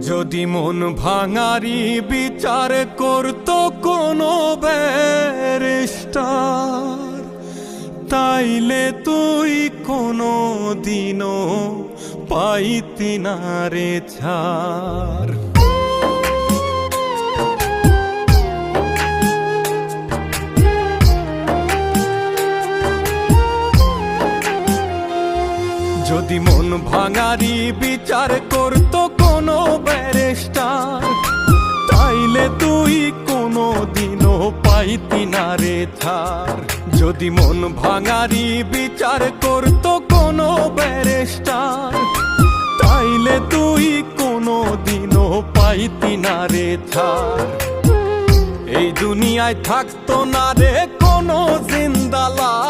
যদি মন ভাঙারি বিচার করত কোনো ব্যারিস্টার, তাইলে তুই কোনো দিনও পাইতি না রে ছাড়। যদি মন ভাঙারি বিচার করত কোনো ব্যারিস্টার, তাইলে তুই কোনো দিনও পাইতি না রে ছাড়। যদি মন ভাঙারি বিচার করত কোনো ব্যারিস্টার, তাইলে তুই কোনো দিনও পাইতি না রে ছাড়। এই দুনিয়ায় থাকতো না রে কোনো জিন্দালাশ,